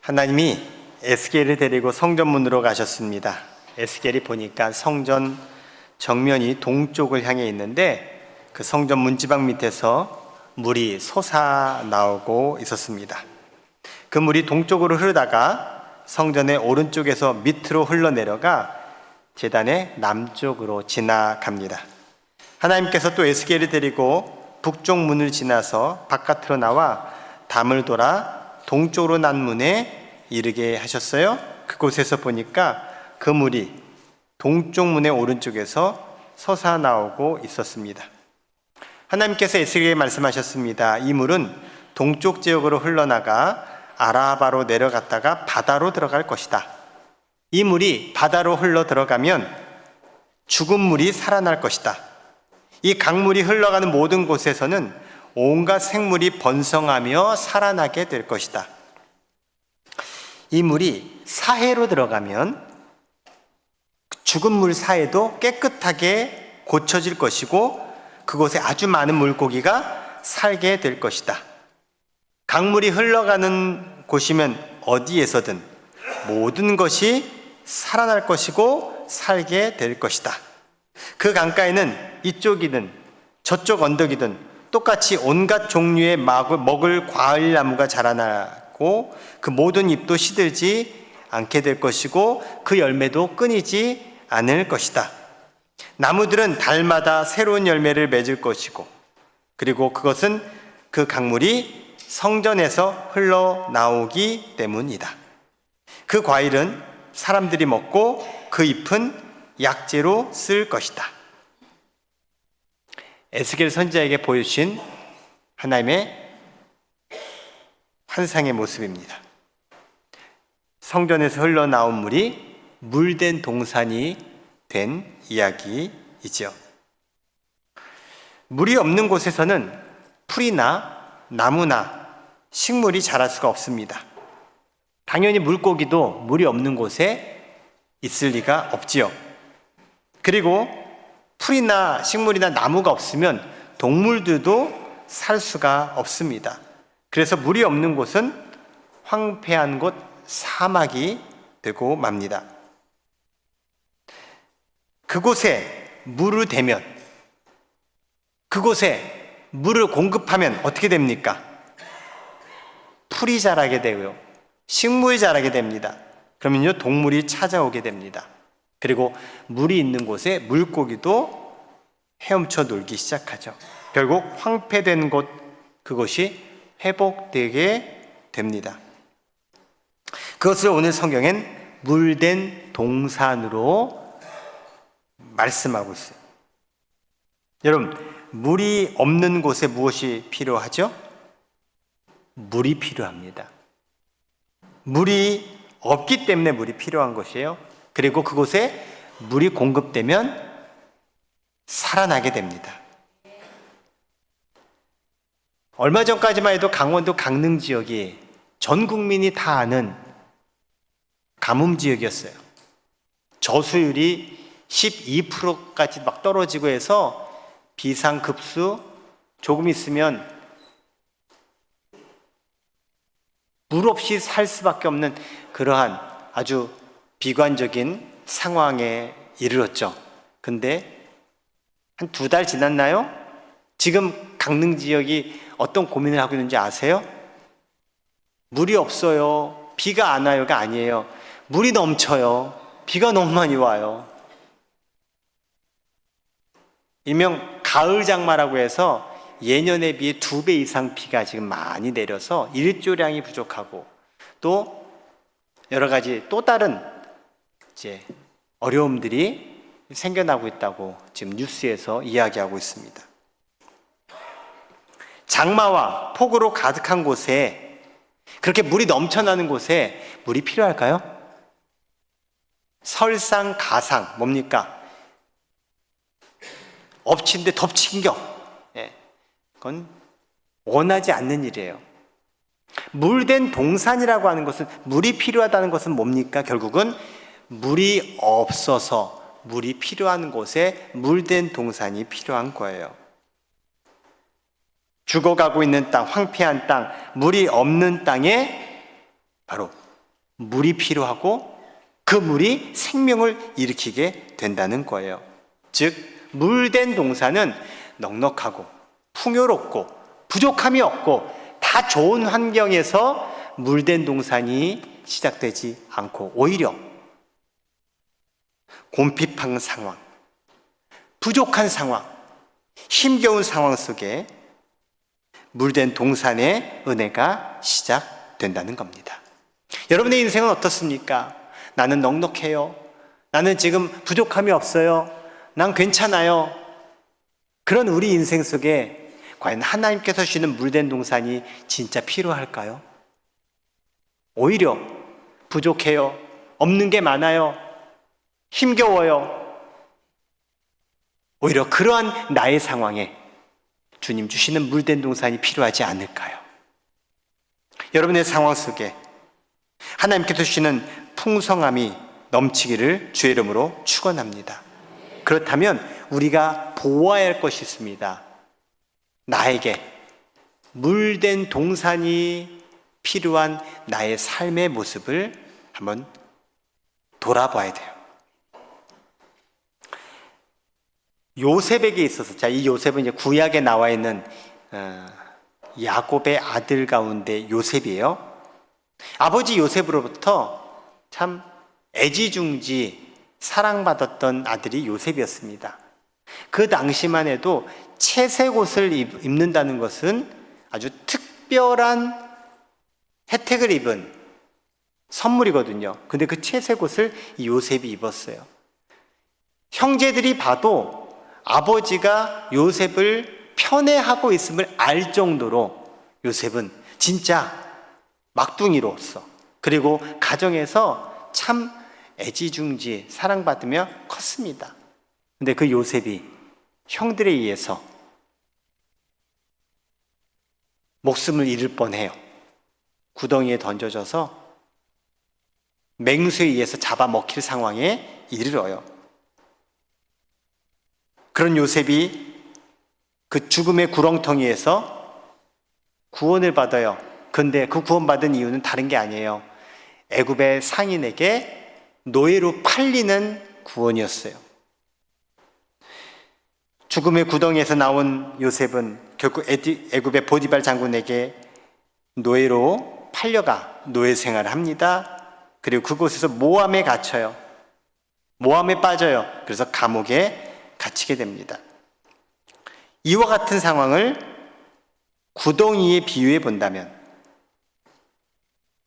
하나님이 에스겔을 데리고 성전문으로 가셨습니다. 에스겔이 보니까 성전 정면이 동쪽을 향해 있는데 그 성전 문지방 밑에서 물이 솟아 나오고 있었습니다. 그 물이 동쪽으로 흐르다가 성전의 오른쪽에서 밑으로 흘러내려가 제단의 남쪽으로 지나갑니다. 하나님께서 또 에스겔을 데리고 북쪽 문을 지나서 바깥으로 나와 담을 돌아 동쪽으로 난 문에 이르게 하셨어요. 그곳에서 보니까 그 물이 동쪽 문의 오른쪽에서 솟아 나오고 있었습니다. 하나님께서 에스겔에게 말씀하셨습니다. 이 물은 동쪽 지역으로 흘러나가 아라바로 내려갔다가 바다로 들어갈 것이다. 이 물이 바다로 흘러 들어가면 죽은 물이 살아날 것이다. 이 강물이 흘러가는 모든 곳에서는 온갖 생물이 번성하며 살아나게 될 것이다. 이 물이 사해로 들어가면 죽은 물 사해도 깨끗하게 고쳐질 것이고 그곳에 아주 많은 물고기가 살게 될 것이다. 강물이 흘러가는 곳이면 어디에서든 모든 것이 살아날 것이고 살게 될 것이다. 그 강가에는 이쪽이든 저쪽 언덕이든 똑같이 온갖 종류의 먹을 과일나무가 자라나고 그 모든 잎도 시들지 않게 될 것이고 그 열매도 끊이지 않을 것이다. 나무들은 달마다 새로운 열매를 맺을 것이고 그리고 그것은 그 강물이 성전에서 흘러나오기 때문이다. 그 과일은 사람들이 먹고 그 잎은 약재로 쓸 것이다. 에스겔 선지자에게 보여주신 하나님의 환상의 모습입니다. 성전에서 흘러나온 물이 물된 동산이 된 이야기이죠. 물이 없는 곳에서는 풀이나 나무나 식물이 자랄 수가 없습니다. 당연히 물고기도 물이 없는 곳에 있을 리가 없지요. 그리고 풀이나 식물이나 나무가 없으면 동물들도 살 수가 없습니다. 그래서 물이 없는 곳은 황폐한 곳, 사막이 되고 맙니다. 그곳에 물을 대면, 그곳에 물을 공급하면 어떻게 됩니까? 풀이 자라게 되고요. 식물이 자라게 됩니다. 그러면요, 동물이 찾아오게 됩니다. 그리고 물이 있는 곳에 물고기도 헤엄쳐 놀기 시작하죠. 결국 황폐된 곳, 그것이 회복되게 됩니다. 그것을 오늘 성경엔 물된 동산으로 말씀하고 있어요. 여러분, 물이 없는 곳에 무엇이 필요하죠? 물이 필요합니다. 물이 없기 때문에 물이 필요한 것이에요. 그리고 그곳에 물이 공급되면 살아나게 됩니다. 얼마 전까지만 해도 강원도 강릉 지역이 전 국민이 다 아는 가뭄 지역이었어요. 저수율이 12%까지 막 떨어지고 해서 비상급수, 조금 있으면 물 없이 살 수밖에 없는 그러한 아주 비관적인 상황에 이르렀죠. 근데 한 2달 지났나요? 지금 강릉 지역이 어떤 고민을 하고 있는지 아세요? 물이 없어요. 비가 안 와요가 아니에요. 물이 넘쳐요. 비가 너무 많이 와요. 일명 가을 장마라고 해서 예년에 비해 2배 이상 비가 지금 많이 내려서 일조량이 부족하고 또 여러 가지 또 다른 이제 어려움들이 생겨나고 있다고 지금 뉴스에서 이야기하고 있습니다. 장마와 폭우로 가득한 곳에, 그렇게 물이 넘쳐나는 곳에 물이 필요할까요? 설상가상, 뭡니까? 엎친 데 덮친 격. 그건 원하지 않는 일이에요. 물된 동산이라고 하는 것은, 물이 필요하다는 것은 뭡니까? 결국은 물이 없어서 물이 필요한 곳에 물된 동산이 필요한 거예요. 죽어가고 있는 땅, 황폐한 땅, 물이 없는 땅에 바로 물이 필요하고 그 물이 생명을 일으키게 된다는 거예요. 즉, 물된 동산은 넉넉하고 풍요롭고 부족함이 없고 다 좋은 환경에서 물된 동산이 시작되지 않고 오히려 곰핍한 상황, 부족한 상황, 힘겨운 상황 속에 물된 동산의 은혜가 시작된다는 겁니다. 여러분의 인생은 어떻습니까? 나는 넉넉해요. 나는 지금 부족함이 없어요. 난 괜찮아요. 그런 우리 인생 속에 과연 하나님께서 주시는 물된 동산이 진짜 필요할까요? 오히려 부족해요. 없는 게 많아요. 힘겨워요. 오히려 그러한 나의 상황에 주님 주시는 물된 동산이 필요하지 않을까요? 여러분의 상황 속에 하나님께서 주시는 풍성함이 넘치기를 주의 이름으로 축원합니다. 그렇다면 우리가 보아야 할 것이 있습니다. 나에게 물된 동산이 필요한 나의 삶의 모습을 한번 돌아봐야 돼요. 요셉에게 있어서, 자, 이 요셉은 이제 구약에 나와 있는 야곱의 아들 가운데 요셉이에요. 아버지 요셉으로부터 참 애지중지 사랑받았던 아들이 요셉이었습니다. 그 당시만 해도 채색 옷을 입는다는 것은 아주 특별한 혜택을 입은 선물이거든요. 근데 그 채색 옷을 이 요셉이 입었어요. 형제들이 봐도 아버지가 요셉을 편애하고 있음을 알 정도로 요셉은 진짜 막둥이로서, 그리고 가정에서 참 애지중지 사랑받으며 컸습니다. 근데 그 요셉이 형들에 의해서 목숨을 잃을 뻔해요. 구덩이에 던져져서 맹수에 의해서 잡아먹힐 상황에 이르러요. 그런 요셉이 그 죽음의 구렁텅이에서 구원을 받아요. 근데 그 구원받은 이유는 다른 게 아니에요. 애굽의 상인에게 노예로 팔리는 구원이었어요. 죽음의 구덩이에서 나온 요셉은 결국 애굽의 보디발 장군에게 노예로 팔려가 노예 생활을 합니다. 그리고 그곳에서 모함에 갇혀요. 모함에 빠져요. 그래서 감옥에 갇히게 됩니다. 이와 같은 상황을 구덩이에 비유해 본다면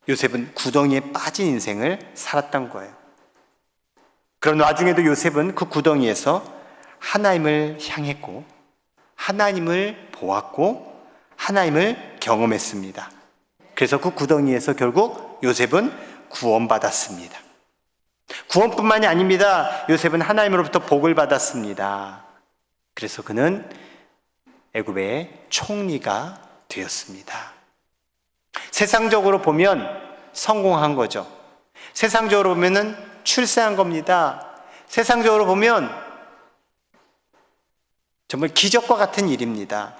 요셉은 구덩이에 빠진 인생을 살았던 거예요. 그런 와중에도 요셉은 그 구덩이에서 하나님을 향했고 하나님을 보았고 하나님을 경험했습니다. 그래서 그 구덩이에서 결국 요셉은 구원받았습니다. 구원뿐만이 아닙니다. 요셉은 하나님으로부터 복을 받았습니다. 그래서 그는 애굽의 총리가 되었습니다. 세상적으로 보면 성공한 거죠. 세상적으로 보면은 출세한 겁니다. 세상적으로 보면 정말 기적과 같은 일입니다.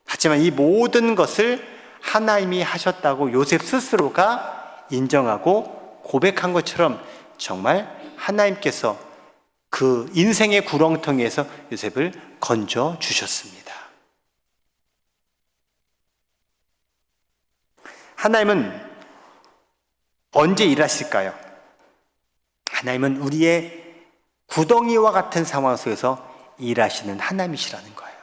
하지만 이 모든 것을 하나님이 하셨다고 요셉 스스로가 인정하고 고백한 것처럼 정말 하나님께서 그 인생의 구렁텅이에서 요셉을 건져 주셨습니다. 하나님은 언제 일하실까요? 하나님은 우리의 구덩이와 같은 상황 속에서 일하시는 하나님이시라는 거예요.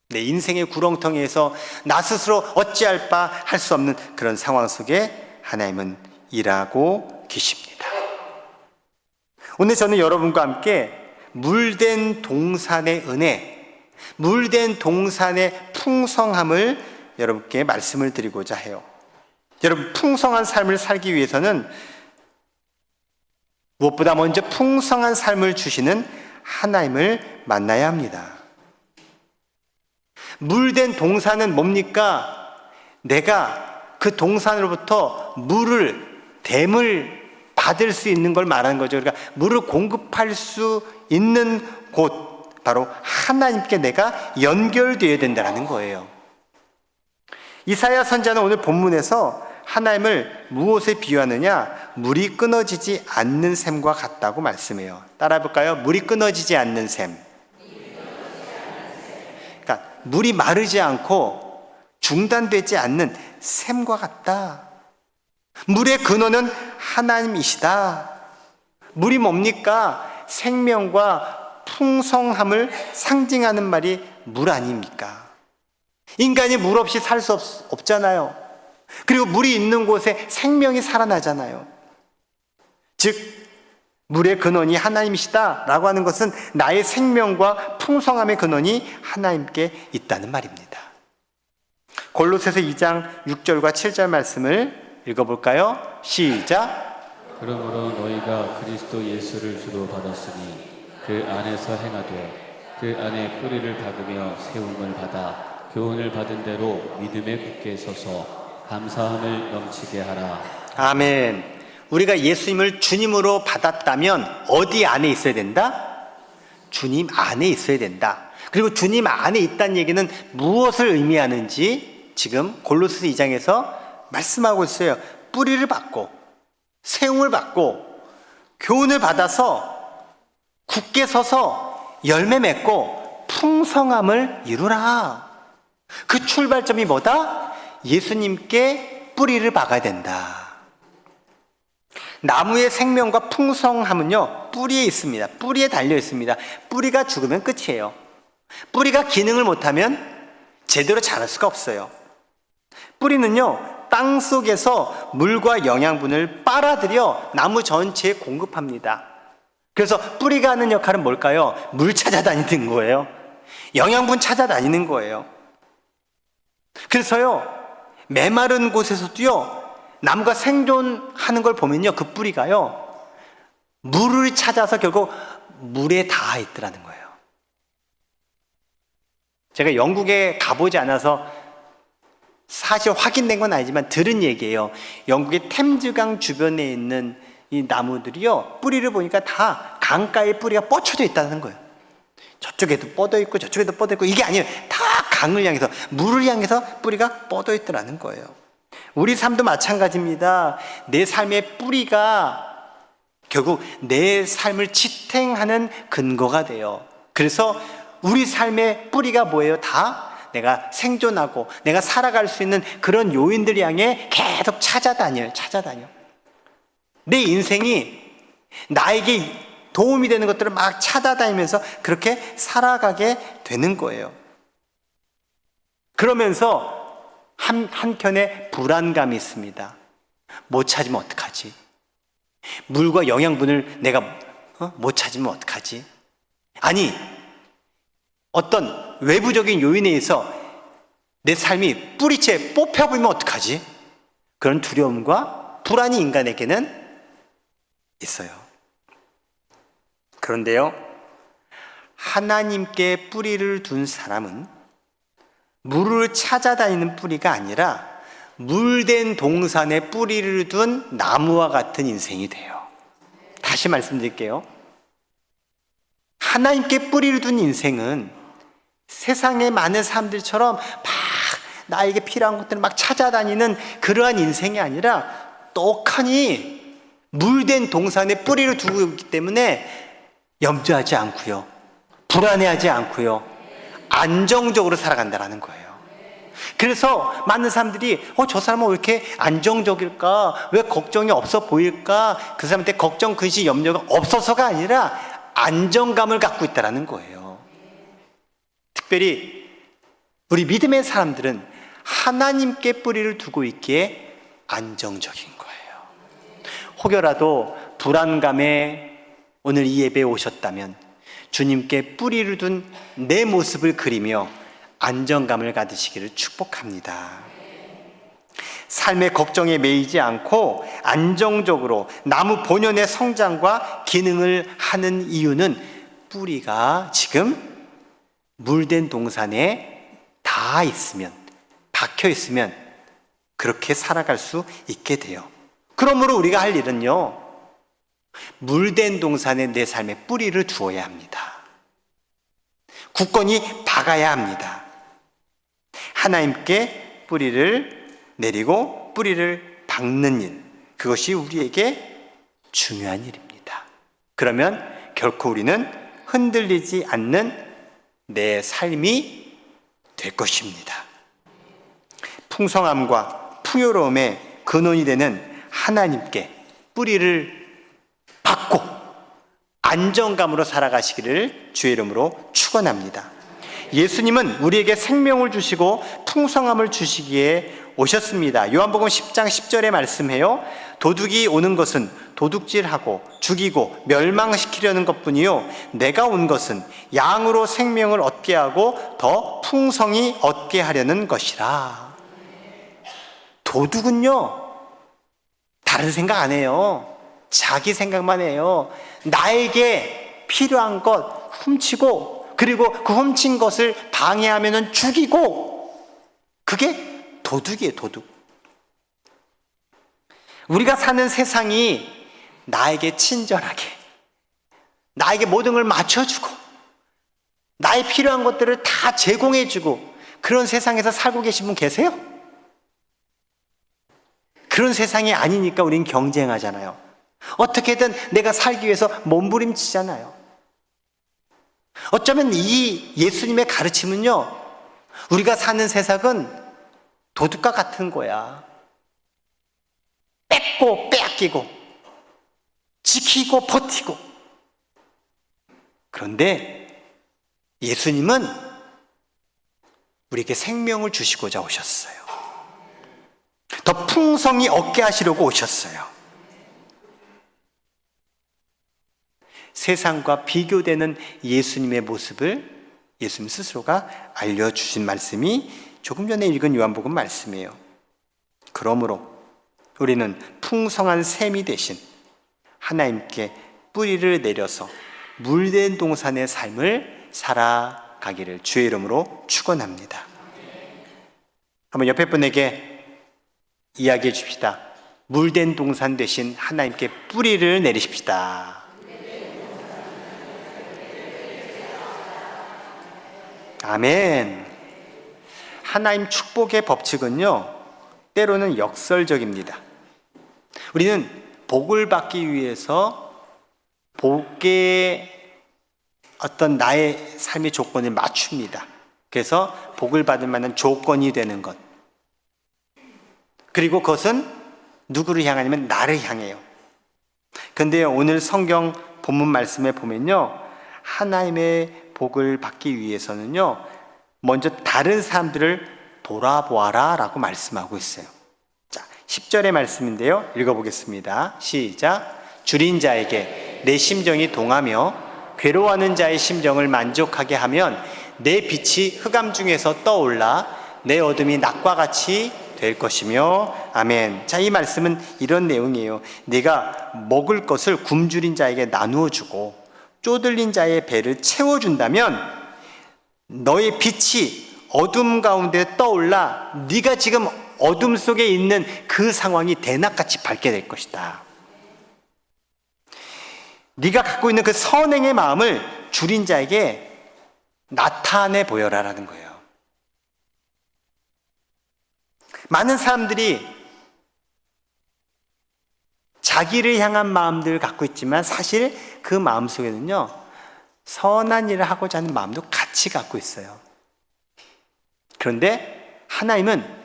내 인생의 구렁텅이에서 나 스스로 어찌할 바 할 수 없는 그런 상황 속에 하나님은 일하고 계십니다. 오늘 저는 여러분과 함께 물된 동산의 은혜, 물된 동산의 풍성함을 여러분께 말씀을 드리고자 해요. 여러분, 풍성한 삶을 살기 위해서는 무엇보다 먼저 풍성한 삶을 주시는 하나님을 만나야 합니다. 물된 동산은 뭡니까? 내가 그 동산으로부터 댐을 받을 수 있는 걸 말하는 거죠. 그러니까 물을 공급할 수 있는 곳, 바로 하나님께 내가 연결되어야 된다는 거예요. 이사야 선지자는 오늘 본문에서 하나님을 무엇에 비유하느냐? 물이 끊어지지 않는 샘과 같다고 말씀해요. 따라 해볼까요? 물이 끊어지지 않는 샘. 그러니까 물이 마르지 않고 중단되지 않는 샘과 같다. 물의 근원은 하나님이시다. 물이 뭡니까? 생명과 풍성함을 상징하는 말이 물 아닙니까? 인간이 물 없이 살 수 없잖아요. 그리고 물이 있는 곳에 생명이 살아나잖아요. 즉 물의 근원이 하나님이시다 라고 하는 것은 나의 생명과 풍성함의 근원이 하나님께 있다는 말입니다. 골로새서 2장 6절과 7절 말씀을 읽어볼까요? 시작. 그러므로 너희가 그리스도 예수를 주로 받았으니 그 안에서 행하되 그 안에 뿌리를 박으며 세움을 받아 교훈을 받은 대로 믿음에 굳게 서서 감사함을 넘치게 하라. 아멘. 우리가 예수님을 주님으로 받았다면 어디 안에 있어야 된다? 주님 안에 있어야 된다. 그리고 주님 안에 있다는 얘기는 무엇을 의미하는지 지금 골로새 2장에서 말씀하고 있어요. 뿌리를 받고 세움을 받고 교훈을 받아서 굳게 서서 열매 맺고 풍성함을 이루라. 그 출발점이 뭐다? 예수님께 뿌리를 박아야 된다. 나무의 생명과 풍성함은요, 뿌리에 있습니다. 뿌리에 달려 있습니다. 뿌리가 죽으면 끝이에요. 뿌리가 기능을 못하면 제대로 자랄 수가 없어요. 뿌리는요, 땅 속에서 물과 영양분을 빨아들여 나무 전체에 공급합니다. 그래서 뿌리가 하는 역할은 뭘까요? 물 찾아다니는 거예요. 영양분 찾아다니는 거예요. 그래서요, 메마른 곳에서도요, 나무가 생존하는 걸 보면요, 그 뿌리가요, 물을 찾아서 결국 물에 닿아 있더라는 거예요. 제가 영국에 가보지 않아서 사실 확인된 건 아니지만 들은 얘기예요. 영국의 템즈강 주변에 있는 이 나무들이요, 뿌리를 보니까 다 강가에 뿌리가 뻗쳐져 있다는 거예요. 저쪽에도 뻗어 있고 저쪽에도 뻗어 있고, 이게 아니에요. 다 강을 향해서, 물을 향해서 뿌리가 뻗어 있더라는 거예요. 우리 삶도 마찬가지입니다. 내 삶의 뿌리가 결국 내 삶을 지탱하는 근거가 돼요. 그래서 우리 삶의 뿌리가 뭐예요? 다 내가 생존하고 내가 살아갈 수 있는 그런 요인들 향해 계속 찾아다녀요. 내 인생이 나에게 도움이 되는 것들을 막 찾아다니면서 그렇게 살아가게 되는 거예요. 그러면서 한켠에 불안감이 있습니다. 못 찾으면 어떡하지? 물과 영양분을 내가 못 찾으면 어떡하지? 아니, 어떤 외부적인 요인에 의해서 내 삶이 뿌리채 뽑혀버리면 어떡하지? 그런 두려움과 불안이 인간에게는 있어요. 그런데요, 하나님께 뿌리를 둔 사람은 물을 찾아다니는 뿌리가 아니라 물된 동산에 뿌리를 둔 나무와 같은 인생이 돼요. 다시 말씀드릴게요. 하나님께 뿌리를 둔 인생은 세상의 많은 사람들처럼 막 나에게 필요한 것들을 막 찾아다니는 그러한 인생이 아니라 떡하니 물된 동산에 뿌리를 두고 있기 때문에 염려하지 않고요, 불안해하지 않고요, 안정적으로 살아간다는 거예요. 그래서 많은 사람들이 저 사람은 왜 이렇게 안정적일까? 왜 걱정이 없어 보일까? 그 사람한테 걱정, 근심, 염려가 없어서가 아니라 안정감을 갖고 있다는 거예요. 특별히 우리 믿음의 사람들은 하나님께 뿌리를 두고 있기에 안정적인 거예요. 혹여라도 불안감에 오늘 이 예배에 오셨다면 주님께 뿌리를 둔 내 모습을 그리며 안정감을 가지시기를 축복합니다. 삶의 걱정에 매이지 않고 안정적으로 나무 본연의 성장과 기능을 하는 이유는 뿌리가 지금 물된 동산에 닿아 있으면, 박혀 있으면 그렇게 살아갈 수 있게 돼요. 그러므로 우리가 할 일은요, 물된 동산에 내 삶의 뿌리를 두어야 합니다. 굳건히 박아야 합니다. 하나님께 뿌리를 내리고 뿌리를 닦는 일, 그것이 우리에게 중요한 일입니다. 그러면 결코 우리는 흔들리지 않는 내 삶이 될 것입니다. 풍성함과 풍요로움의 근원이 되는 하나님께 뿌리를 받고 안정감으로 살아가시기를 주의 이름으로 축원합니다. 예수님은 우리에게 생명을 주시고 풍성함을 주시기에 오셨습니다. 요한복음 10장 10절에 말씀해요. 도둑이 오는 것은 도둑질하고 죽이고 멸망시키려는 것뿐이요 내가 온 것은 양으로 생명을 얻게 하고 더 풍성히 얻게 하려는 것이라. 도둑은요 다른 생각 안 해요. 자기 생각만 해요. 나에게 필요한 것 훔치고 그리고 그 훔친 것을 방해하면 죽이고, 그게 도둑이에요. 도둑. 우리가 사는 세상이 나에게 친절하게, 나에게 모든 걸 맞춰주고 나의 필요한 것들을 다 제공해주고 그런 세상에서 살고 계신 분 계세요? 그런 세상이 아니니까 우린 경쟁하잖아요. 어떻게든 내가 살기 위해서 몸부림치잖아요. 어쩌면 이 예수님의 가르침은요, 우리가 사는 세상은 도둑과 같은 거야. 뺏고 빼앗기고 지키고 버티고. 그런데 예수님은 우리에게 생명을 주시고자 오셨어요. 더 풍성히 얻게 하시려고 오셨어요. 세상과 비교되는 예수님의 모습을 예수님 스스로가 알려주신 말씀이 조금 전에 읽은 요한복음 말씀이에요. 그러므로 우리는 풍성한 샘이 되신 하나님께 뿌리를 내려서 물된 동산의 삶을 살아가기를 주의 이름으로 축원합니다. 한번 옆에 분에게 이야기해 줍시다. 물된 동산 되신 하나님께 뿌리를 내리십시다. 아멘. 하나님 축복의 법칙은요, 때로는 역설적입니다. 우리는 복을 받기 위해서 복의 어떤 나의 삶의 조건을 맞춥니다. 그래서 복을 받을 만한 조건이 되는 것. 그리고 그것은 누구를 향하냐면 나를 향해요. 그런데 오늘 성경 본문 말씀에 보면요, 하나님의 복을 받기 위해서는요, 먼저 다른 사람들을 돌아보아라 라고 말씀하고 있어요. 자, 10절의 말씀인데요, 읽어보겠습니다. 시작. 줄인 자에게 내 심정이 동하며 괴로워하는 자의 심정을 만족하게 하면 내 빛이 흑암 중에서 떠올라 내 어둠이 낮과 같이 될 것이며. 아멘. 자, 이 말씀은 이런 내용이에요. 네가 먹을 것을 굶주린 자에게 나누어 주고 쪼들린 자의 배를 채워준다면 너의 빛이 어둠 가운데 떠올라 네가 지금 어둠 속에 있는 그 상황이 대낮같이 밝게 될 것이다. 네가 갖고 있는 그 선행의 마음을 줄인 자에게 나타내 보여라라는 거예요. 많은 사람들이 자기를 향한 마음들을 갖고 있지만 사실 그 마음 속에는요, 선한 일을 하고자 하는 마음도 같이 갖고 있어요. 그런데 하나님은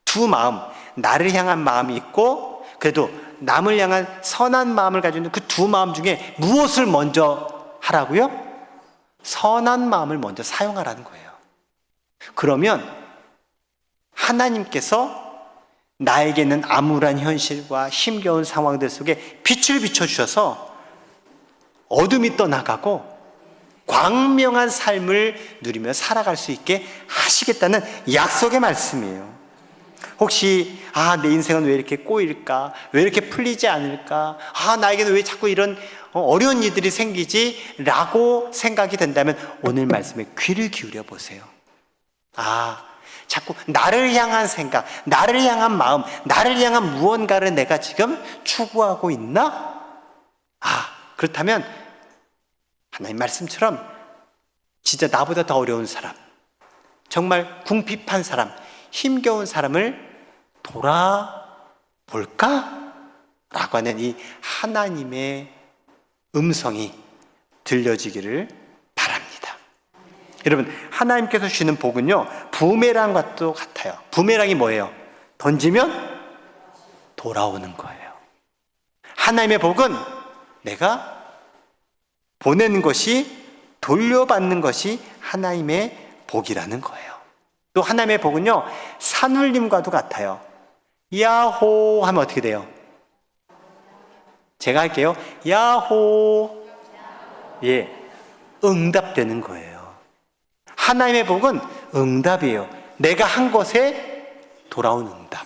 두 마음, 나를 향한 마음이 있고 그래도 남을 향한 선한 마음을 가지고 있는 그 두 마음 중에 무엇을 먼저 하라고요? 선한 마음을 먼저 사용하라는 거예요. 그러면 하나님께서 나에게는 암울한 현실과 힘겨운 상황들 속에 빛을 비춰주셔서 어둠이 떠나가고 광명한 삶을 누리며 살아갈 수 있게 하시겠다는 약속의 말씀이에요. 혹시 내 인생은 왜 이렇게 꼬일까? 왜 이렇게 풀리지 않을까? 나에게는 왜 자꾸 이런 어려운 일들이 생기지? 라고 생각이 된다면 오늘 말씀에 귀를 기울여 보세요. 자꾸 나를 향한 생각, 나를 향한 마음, 나를 향한 무언가를 내가 지금 추구하고 있나? 그렇다면 하나님 말씀처럼 진짜 나보다 더 어려운 사람, 정말 궁핍한 사람, 힘겨운 사람을 볼까? 라고 하는 이 하나님의 음성이 들려지기를 바랍니다. 여러분, 하나님께서 주시는 복은요, 부메랑과 도 같아요. 부메랑이 뭐예요? 던지면 돌아오는 거예요. 하나님의 복은 내가 보내는 것이, 돌려받는 것이 하나님의 복이라는 거예요. 또 하나님의 복은요, 산울림과도 같아요. 야호 하면 어떻게 돼요? 제가 할게요. 야호. 예, 응답되는 거예요. 하나님의 복은 응답이에요. 내가 한 것에 돌아온 응답.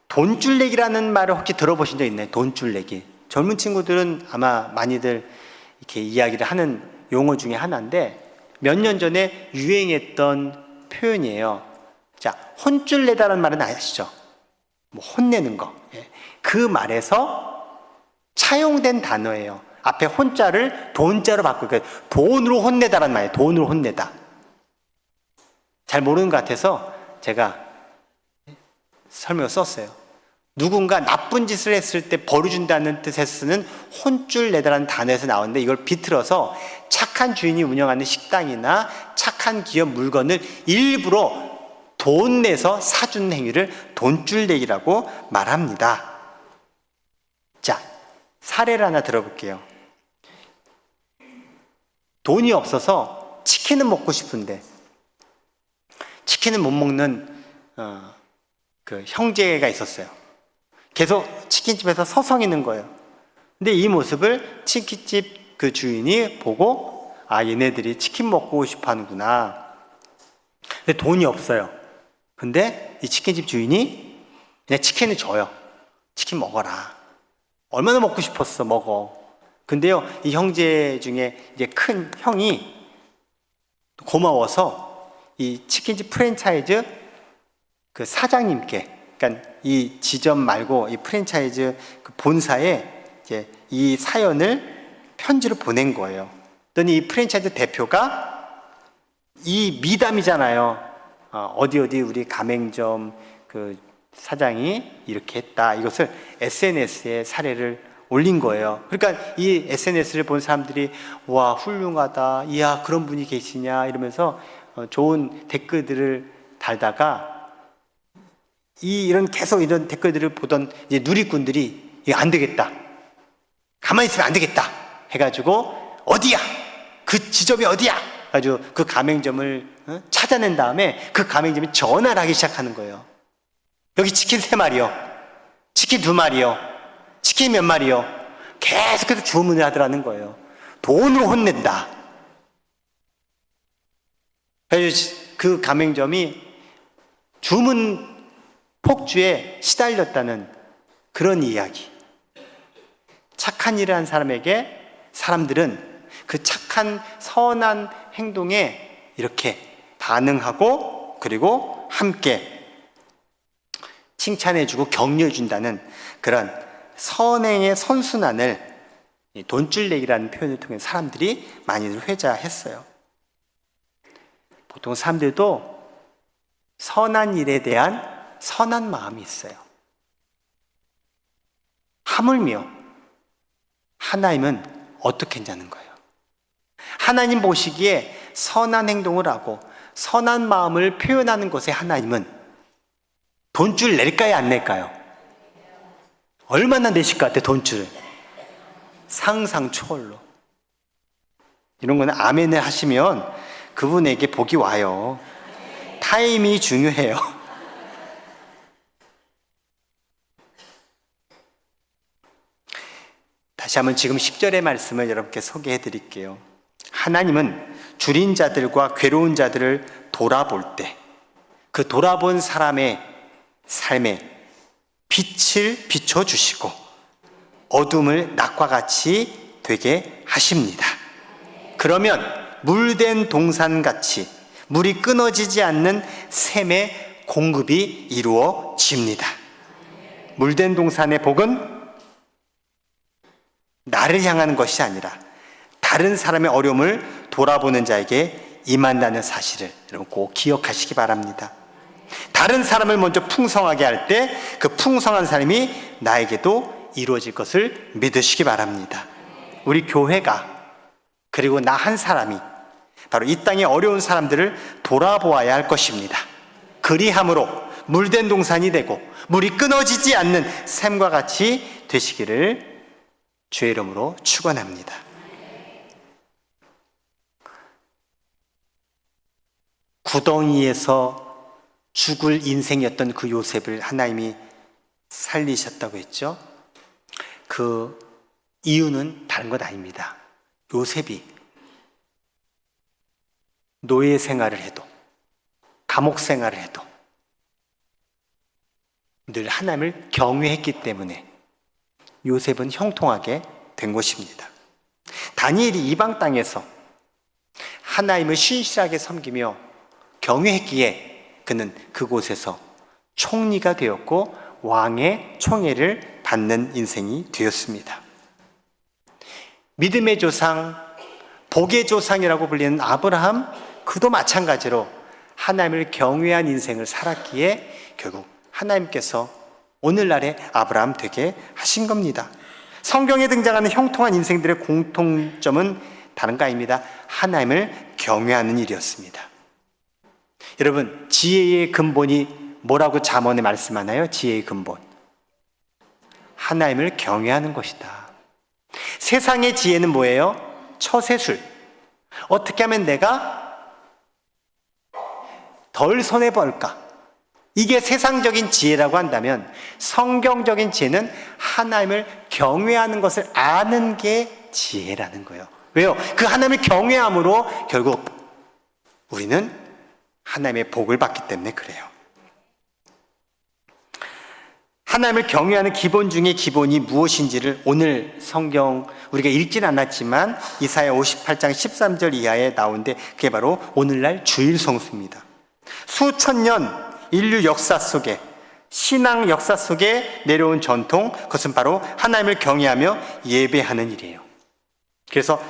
돈줄내기라는 말을 혹시 들어보신 적 있나요? 돈줄내기. 젊은 친구들은 아마 많이들 이렇게 이야기를 하는 용어 중에 하나인데, 몇 년 전에 유행했던 표현이에요. 자, 혼줄 내다라는 말은 아시죠? 뭐 혼내는 거. 예. 그 말에서 차용된 단어예요. 앞에 혼자를 돈자로 바꾸고, 돈으로 혼내다라는 말이에요. 돈으로 혼내다. 잘 모르는 것 같아서 제가 설명을 썼어요. 누군가 나쁜 짓을 했을 때 벌을 준다는 뜻에서 쓰는 혼줄 내다라는 단어에서 나오는데, 이걸 비틀어서 착한 주인이 운영하는 식당이나 착한 기업 물건을 일부러 돈 내서 사주는 행위를 돈줄 내기라고 말합니다. 자, 사례를 하나 들어볼게요. 돈이 없어서 치킨은 먹고 싶은데 치킨을 못 먹는 그 형제가 있었어요. 계속 치킨집에서 서성이는 거예요. 근데 이 모습을 치킨집 그 주인이 보고, 아, 얘네들이 치킨 먹고 싶어 하는구나. 근데 돈이 없어요. 근데 이 치킨집 주인이 그냥 치킨을 줘요. 치킨 먹어라. 얼마나 먹고 싶었어, 먹어. 근데요, 이 형제 중에 이제 큰 형이 고마워서 이 치킨집 프랜차이즈 그 사장님께, 그러니까 이 지점 말고 이 프랜차이즈 그 본사에 이제 이 사연을 편지로 보낸 거예요. 그랬더니 이 프랜차이즈 대표가, 이 미담이잖아요. 어디 우리 가맹점 그 사장이 이렇게 했다. 이것을 SNS에 사례를 올린 거예요. 그러니까 이 SNS를 본 사람들이, 와, 훌륭하다. 이야, 그런 분이 계시냐. 이러면서 좋은 댓글들을 달다가, 이런 계속 이런 댓글들을 보던 이제 누리꾼들이, 이거 안 되겠다. 가만히 있으면 안 되겠다. 해가지고, 어디야? 그 지점이 어디야? 가지고 그 가맹점을 찾아낸 다음에 그 가맹점이 전화를 하기 시작하는 거예요. 여기 치킨 3마리요. 치킨 2마리요. 치킨 몇 마리요. 계속해서 주문을 하더라는 거예요. 돈으로 혼낸다. 그래서 그 가맹점이 주문 폭주에 시달렸다는 그런 이야기. 착한 일을 한 사람에게 사람들은 그 착한 선한 행동에 이렇게 반응하고, 그리고 함께 칭찬해주고 격려해준다는 그런 선행의 선순환을 돈줄내기라는 표현을 통해 사람들이 많이들 회자했어요. 보통 사람들도 선한 일에 대한 선한 마음이 있어요. 하물며 하나님은 어떻게 했냐는 거예요. 하나님 보시기에 선한 행동을 하고 선한 마음을 표현하는 것에 하나님은 돈줄 낼까요, 안 낼까요? 얼마나 내실 것 같아요, 돈줄을? 상상 초월로. 이런 거는 아멘을 하시면 그분에게 복이 와요. 타임이 중요해요. 다시 한번 지금 10절의 말씀을 여러분께 소개해 드릴게요. 하나님은 줄인 자들과 괴로운 자들을 돌아볼 때 그 돌아본 사람의 삶에 빛을 비춰주시고 어둠을 낮과 같이 되게 하십니다. 그러면 물된 동산같이 물이 끊어지지 않는 샘의 공급이 이루어집니다. 물된 동산의 복은 나를 향하는 것이 아니라 다른 사람의 어려움을 돌아보는 자에게 임한다는 사실을 여러분 꼭 기억하시기 바랍니다. 다른 사람을 먼저 풍성하게 할 때 그 풍성한 삶이 나에게도 이루어질 것을 믿으시기 바랍니다. 우리 교회가, 그리고 나 한 사람이 바로 이 땅의 어려운 사람들을 돌아보아야 할 것입니다. 그리함으로 물된 동산이 되고 물이 끊어지지 않는 샘과 같이 되시기를 주의 이름으로 축원합니다. 구덩이에서 죽을 인생이었던 그 요셉을 하나님이 살리셨다고 했죠. 그 이유는 다른 것 아닙니다. 요셉이 노예 생활을 해도, 감옥 생활을 해도 늘 하나님을 경외했기 때문에 요셉은 형통하게 된 것입니다. 다니엘이 이방 땅에서 하나님을 신실하게 섬기며 경외했기에 그는 그곳에서 총리가 되었고 왕의 총애를 받는 인생이 되었습니다. 믿음의 조상, 복의 조상이라고 불리는 아브라함, 그도 마찬가지로 하나님을 경외한 인생을 살았기에 결국 하나님께서 오늘날의 아브라함 되게 하신 겁니다. 성경에 등장하는 형통한 인생들의 공통점은 다른가 아닙니다. 하나님을 경외하는 일이었습니다. 여러분, 지혜의 근본이 뭐라고 잠언에 말씀하나요? 지혜의 근본, 하나님을 경외하는 것이다. 세상의 지혜는 뭐예요? 처세술. 어떻게 하면 내가 덜 손해볼까? 이게 세상적인 지혜라고 한다면 성경적인 지혜는 하나님을 경외하는 것을 아는 게 지혜라는 거예요. 왜요? 그 하나님을 경외함으로 결국 우리는 하나님의 복을 받기 때문에 그래요. 하나님을 경외하는 기본 중에 기본이 무엇인지를 오늘 성경 우리가 읽진 않았지만 이사야 58장 13절 이하에 나오는데 그게 바로 오늘날 주일 성수입니다. 수천 년 인류 역사 속에, 신앙 역사 속에 내려온 전통, 그것은 바로 하나님을 경외하며 예배하는 일이에요. 그래서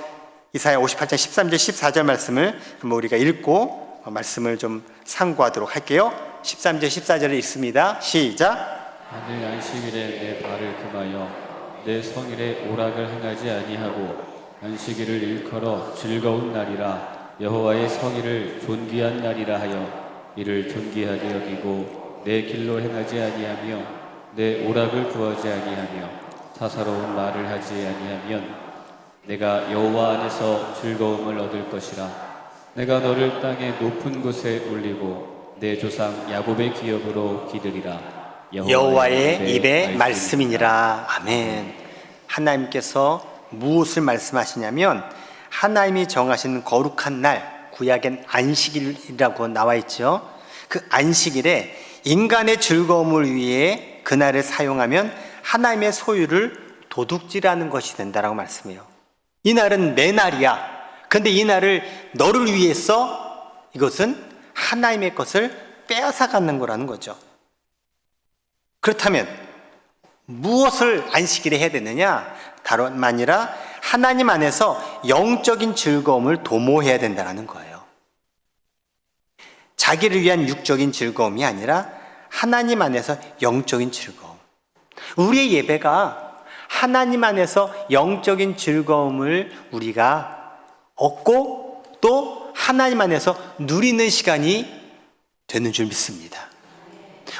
이사야 58장 13절 14절 말씀을 우리가 읽고 말씀을 좀 상고하도록 할게요. 13절 14절을 읽습니다. 시작. 하늘 안식일에 내 발을 금하여 내 성일에 오락을 행하지 아니하고 안식일을 일컬어 즐거운 날이라 여호와의 성일을 존귀한 날이라 하여 이를 존귀하게 여기고 내 길로 행하지 아니하며 내 오락을 구하지 아니하며 사사로운 말을 하지 아니하면 내가 여호와 안에서 즐거움을 얻을 것이라. 내가 너를 땅의 높은 곳에 올리고 내 조상 야곱의 기업으로 기르리라. 여호와의 입의 말씀이니라. 아멘. 하나님께서 무엇을 말씀하시냐면 하나님이 정하신 거룩한 날, 구약엔 안식일이라고 나와 있죠. 그 안식일에 인간의 즐거움을 위해 그날을 사용하면 하나님의 소유를 도둑질하는 것이 된다라고 말씀해요. 이 날은 내 날이야. 근데 이 날을 너를 위해서 이것은 하나님의 것을 빼앗아가는 거라는 거죠. 그렇다면 무엇을 안식일에 해야 되느냐? 다름 아니라 하나님 안에서 영적인 즐거움을 도모해야 된다는 거예요. 자기를 위한 육적인 즐거움이 아니라 하나님 안에서 영적인 즐거움. 우리의 예배가 하나님 안에서 영적인 즐거움을 우리가 얻고 또 하나님 안에서 누리는 시간이 되는 줄 믿습니다.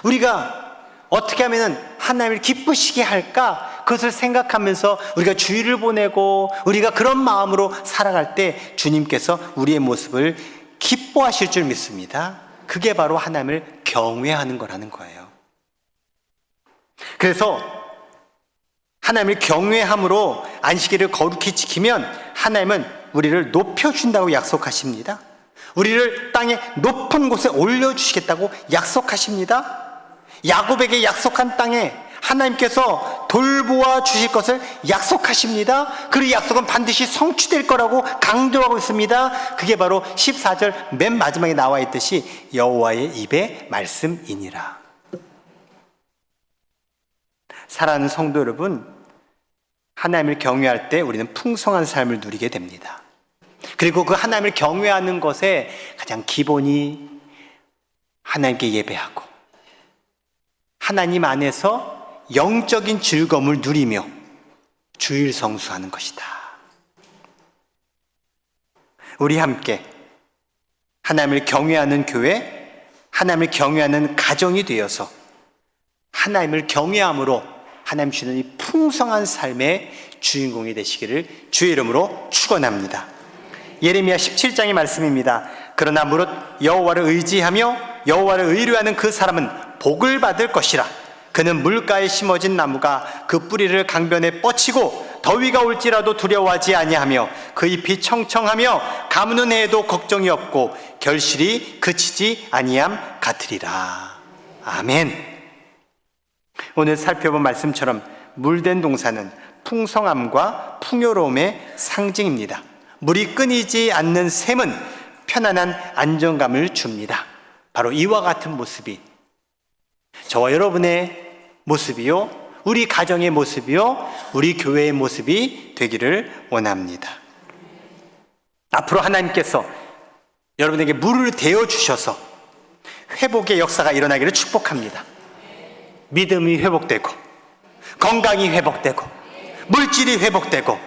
우리가 어떻게 하면 하나님을 기쁘시게 할까? 그것을 생각하면서 우리가 주일을 보내고 우리가 그런 마음으로 살아갈 때 주님께서 우리의 모습을 기뻐하실 줄 믿습니다. 그게 바로 하나님을 경외하는 거라는 거예요. 그래서 하나님을 경외함으로 안식일을 거룩히 지키면 하나님은 우리를 높여준다고 약속하십니다. 우리를 땅의 높은 곳에 올려주시겠다고 약속하십니다. 야곱에게 약속한 땅에 하나님께서 돌보아 주실 것을 약속하십니다. 그 약속은 반드시 성취될 거라고 강조하고 있습니다. 그게 바로 14절 맨 마지막에 나와 있듯이 여호와의 입의 말씀이니라. 사랑하는 성도 여러분, 하나님을 경외할 때 우리는 풍성한 삶을 누리게 됩니다. 그리고 그 하나님을 경외하는 것의 가장 기본이 하나님께 예배하고 하나님 안에서 영적인 즐거움을 누리며 주일 성수하는 것이다. 우리 함께 하나님을 경외하는 교회, 하나님을 경외하는 가정이 되어서 하나님을 경외함으로 하나님 주는 이 풍성한 삶의 주인공이 되시기를 주의 이름으로 축원합니다. 예레미야 17장의 말씀입니다. 그러나 무릇 여호와를 의지하며 여호와를 의뢰하는 그 사람은 복을 받을 것이라. 그는 물가에 심어진 나무가 그 뿌리를 강변에 뻗치고 더위가 올지라도 두려워하지 아니하며 그 잎이 청청하며 가무는 해에도 걱정이 없고 결실이 그치지 아니함 같으리라. 아멘. 오늘 살펴본 말씀처럼 물된 동산은 풍성함과 풍요로움의 상징입니다. 물이 끊이지 않는 샘은 편안한 안정감을 줍니다. 바로 이와 같은 모습이 저와 여러분의 모습이요, 우리 가정의 모습이요, 우리 교회의 모습이 되기를 원합니다. 앞으로 하나님께서 여러분에게 물을 대어 주셔서 회복의 역사가 일어나기를 축복합니다. 믿음이 회복되고 건강이 회복되고 물질이 회복되고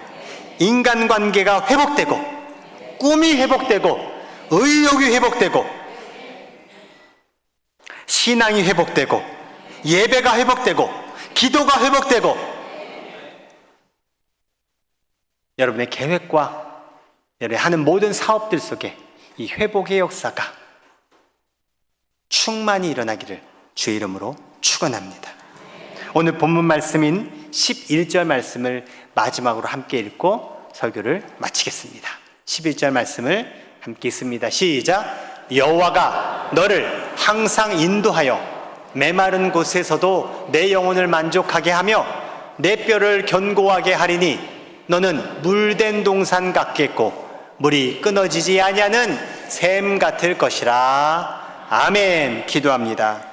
인간관계가 회복되고 꿈이 회복되고 의욕이 회복되고 신앙이 회복되고 예배가 회복되고 기도가 회복되고 여러분의 계획과 여러분이 하는 모든 사업들 속에 이 회복의 역사가 충만히 일어나기를 주의 이름으로 축원합니다. 오늘 본문 말씀인 11절 말씀을 마지막으로 함께 읽고 설교를 마치겠습니다. 11절 말씀을 함께 읽습니다. 시작. 여호와가 너를 항상 인도하여 메마른 곳에서도 내 영혼을 만족하게 하며 내 뼈를 견고하게 하리니 너는 물된 동산 같겠고 물이 끊어지지 아니하는 샘 같을 것이라. 아멘. 기도합니다.